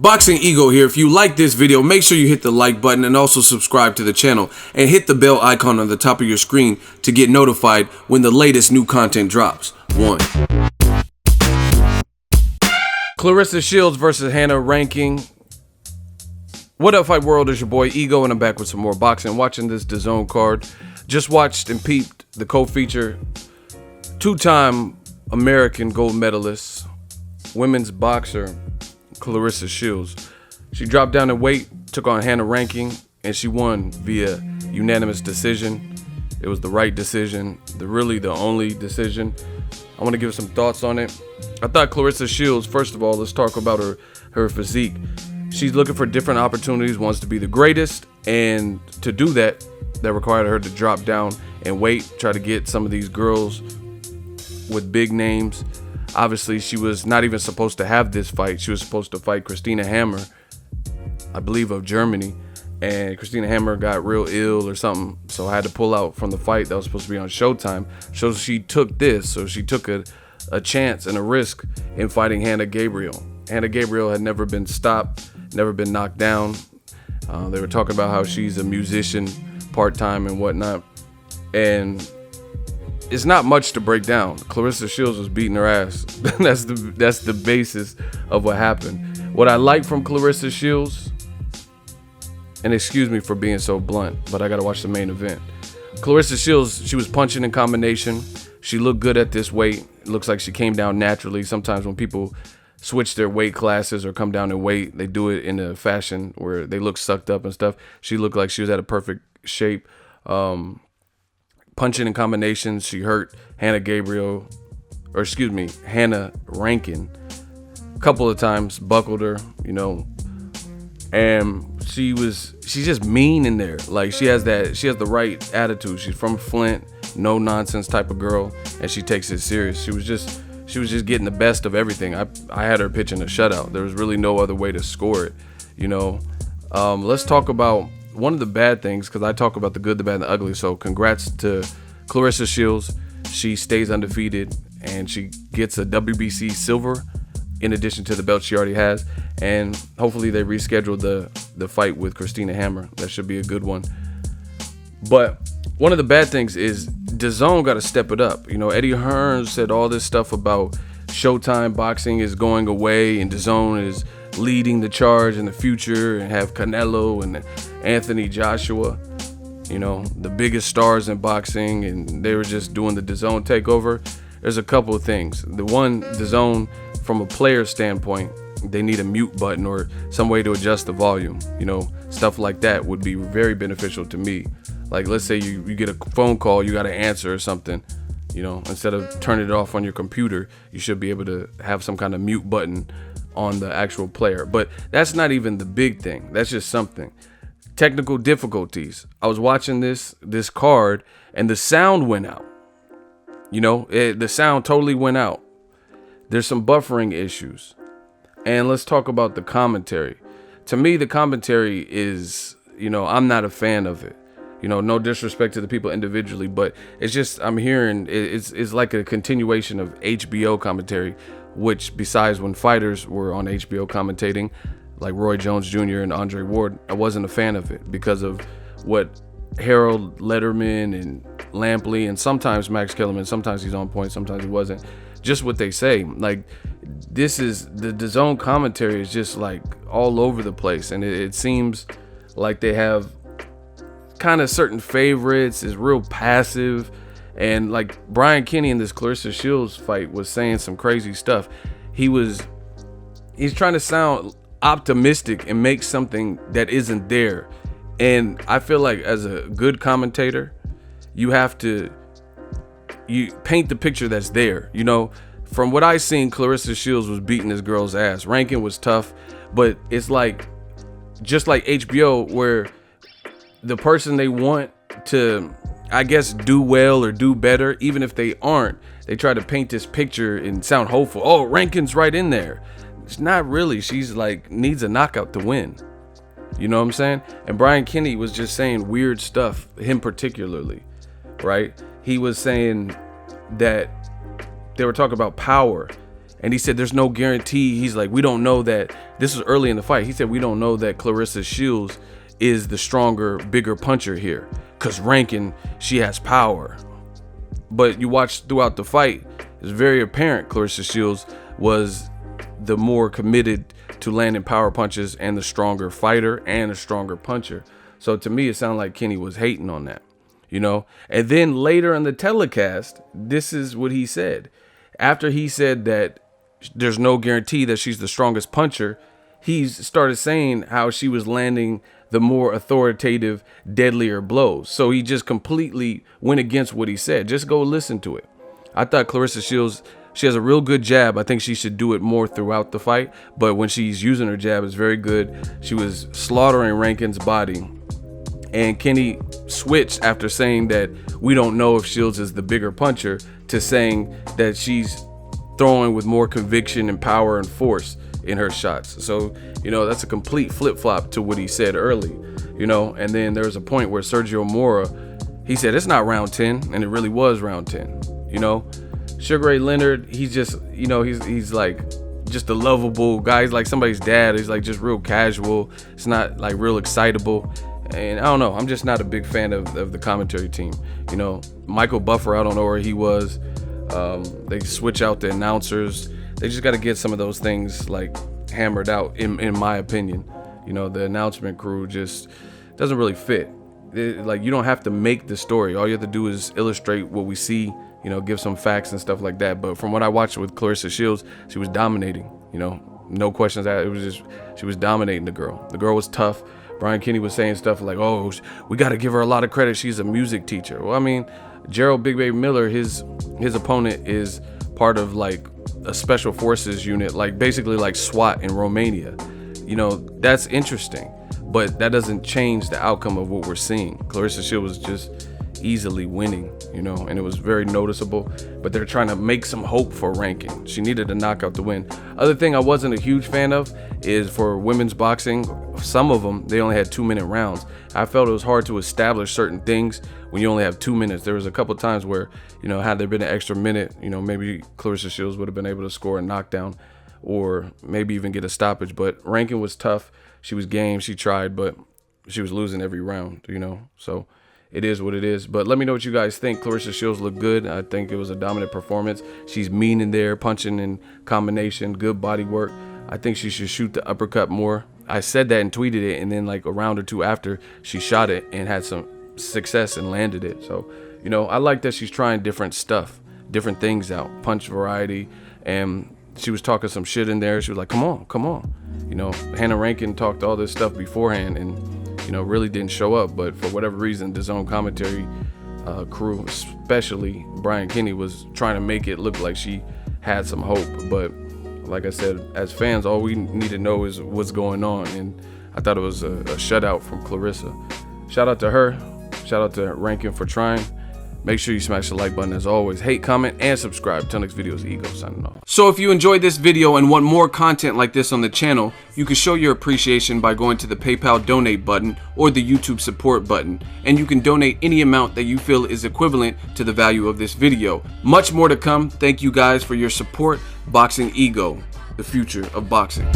Boxingego here. If you like this video, make sure you hit the like button and also subscribe to the channel and hit the bell icon on the top of your screen to get notified when the latest new content drops. 1. Claressa Shields versus Hannah Rankin. What up, Fight World? It's your boy Ego, and I'm back with some more boxing. Watching this DAZN card. Just watched and peeped the co-feature. Two-time American gold medalist, women's boxer Claressa Shields. She dropped down in weight, took on Hannah Rankin, and she won via unanimous decision. It was the right decision, really the only decision. I want to give some thoughts on it. I thought Claressa Shields, first of all, let's talk about her physique. She's looking for different opportunities, wants to be the greatest, and to do that, that required her to drop down and weight, try to get some of these girls with big names. Obviously, she was not even supposed to have this fight. She was supposed to fight Christina Hammer, I believe, of Germany. And Christina Hammer got real ill or something, so I had to pull out from the fight that was supposed to be on Showtime. So she took this. So she took a chance and a risk in fighting Hannah Gabriel. Hannah Gabriel had never been stopped, never been knocked down. They were talking about how she's a musician part-time and whatnot. And it's not much to break down. Claressa Shields was beating her ass. That's the basis of what happened. What I like from Claressa Shields, and excuse me for being so blunt, but I gotta watch the main event. Claressa Shields, she was punching in combination. She looked good at this weight. It looks like she came down naturally. Sometimes when people switch their weight classes or come down in weight, they do it in a fashion where they look sucked up and stuff. She looked like she was at a perfect shape. Punching in combinations, she hurt Hannah Rankin a couple of times, buckled her, and she's just mean in there. Like she has the right attitude. She's from Flint, no nonsense type of girl, and she takes it serious. She was just getting the best of everything. I had her pitching a shutout. There was really no other way to score it, Let's talk about one of the bad things, because I talk about the good, the bad, and the ugly. So congrats to Claressa Shields. She stays undefeated, and she gets a WBC silver in addition to the belt she already has. And hopefully they reschedule the fight with Christina Hammer. That should be a good one. But one of the bad things is DAZN got to step it up. Eddie Hearn said all this stuff about Showtime boxing is going away and DAZN is leading the charge in the future, and have Canelo and Anthony Joshua, the biggest stars in boxing, and they were just doing the DAZN takeover. There's a couple of things. The one, DAZN, from a player standpoint, they need a mute button or some way to adjust the volume. Stuff like that would be very beneficial to me. Like, let's say you get a phone call, you got to answer or something. Instead of turning it off on your computer, you should be able to have some kind of mute button on the actual player. But that's not even the big thing. That's just something. Technical difficulties. I was watching this card, and the sound went out. The sound totally went out. There's some buffering issues. And let's talk about the commentary. To me, the commentary is, I'm not a fan of it. No disrespect to the people individually, but it's just, I'm hearing it's like a continuation of HBO commentary, which besides when fighters were on HBO commentating, like Roy Jones Jr. and Andre Ward, I wasn't a fan of it because of what Harold Letterman and Lampley and sometimes Max Kellerman, sometimes he's on point, sometimes he wasn't. Just what they say. Like, this is, the DAZN commentary is just like all over the place, and it seems like they have kind of certain favorites, is real passive. And like Brian Kenny in this Claressa Shields fight was saying some crazy stuff. He's trying to sound optimistic and make something that isn't there. And I feel like as a good commentator, you paint the picture that's there. From what I seen, Claressa Shields was beating this girl's ass. Rankin was tough, but it's like, just like HBO, where the person they want to, I guess, do well or do better, even if they aren't, they try to paint this picture and sound hopeful. Oh, Rankin's right in there. It's not really. She's like, needs a knockout to win. You know what I'm saying? And Brian Kenny was just saying weird stuff, him particularly, right? He was saying that they were talking about power, And he said there's no guarantee. He's like, we don't know that. This was early in the fight. He said we don't know that Claressa Shields is the stronger, bigger puncher here, because Rankin, she has power. But you watch throughout the fight, it's very apparent Claressa Shields was the more committed to landing power punches and the stronger fighter and a stronger puncher. So to me, it sounded like Kenny was hating on that, you know. And then later in the telecast, this is what he said. After he said that there's no guarantee that she's the strongest puncher, he started saying how she was landing the more authoritative, deadlier blows. So he just completely went against what he said. Just go listen to it. I thought Claressa Shields, she has a real good jab. I think she should do it more throughout the fight. But when she's using her jab, it's very good. She was slaughtering Rankin's body. And Kenny switched after saying that we don't know if Shields is the bigger puncher to saying that she's throwing with more conviction and power and force in her shots. So, you know, that's a complete flip-flop to what he said early, you know. And then there was a point where Sergio Mora, he said it's not round 10, and it really was round 10, you know. Sugar Ray Leonard, he's just, you know, he's like just a lovable guy. He's like somebody's dad. He's like just real casual. It's not like real excitable. And I don't know, I'm just not a big fan of the commentary team. You know, Michael Buffer, I don't know where he was. They switch out the announcers. They just got to get some of those things like hammered out, in my opinion. You know, the announcement crew just doesn't really fit. Like, you don't have to make the story. All you have to do is illustrate what we see, you know, give some facts and stuff like that. But from what I watched with Claressa Shields, she was dominating, you know, no questions asked. It was just, she was dominating the girl. The girl was tough. Brian Kenny was saying stuff like, oh, we got to give her a lot of credit. She's a music teacher. Well, I mean, Gerald Big Baby Miller, his opponent is part of like a special forces unit, like basically like SWAT in Romania. You know, that's interesting, but that doesn't change the outcome of what we're seeing. Claressa Shields was just easily winning, you know, and it was very noticeable. But they're trying to make some hope for Rankin. She needed a knockout to win. Other thing I wasn't a huge fan of is for women's boxing, some of them, they only had 2-minute rounds. I felt it was hard to establish certain things when you only have 2 minutes. There was a couple times where, you know, had there been an extra minute, you know, maybe Claressa Shields would have been able to score a knockdown or maybe even get a stoppage. But Rankin was tough. She was game. She tried, but she was losing every round, you know. So it is what it is. But let me know what you guys think. Claressa Shields looked good. I think it was a dominant performance. She's mean in there, punching in combination, good body work. I think she should shoot the uppercut more. I said that and tweeted it, and then like a round or two after, she shot it and had some success and landed it. So, you know, I like that she's trying different stuff, different things out, punch variety. And she was talking some shit in there. She was like, come on, come on. You know, Hannah Rankin talked all this stuff beforehand and, you know, really didn't show up. But for whatever reason, the DAZN commentary crew, especially Brian Kenny, was trying to make it look like she had some hope. But like I said, as fans, all we need to know is what's going on. And I thought it was a shutout from Claressa. Shout out to her. Shout out to Rankin for trying. Make sure you smash the like button as always. Hate, comment, and subscribe. Till next video, is Ego signing off. So if you enjoyed this video and want more content like this on the channel, you can show your appreciation by going to the PayPal donate button or the YouTube support button. And you can donate any amount that you feel is equivalent to the value of this video. Much more to come. Thank you guys for your support. Boxingego, the future of boxing.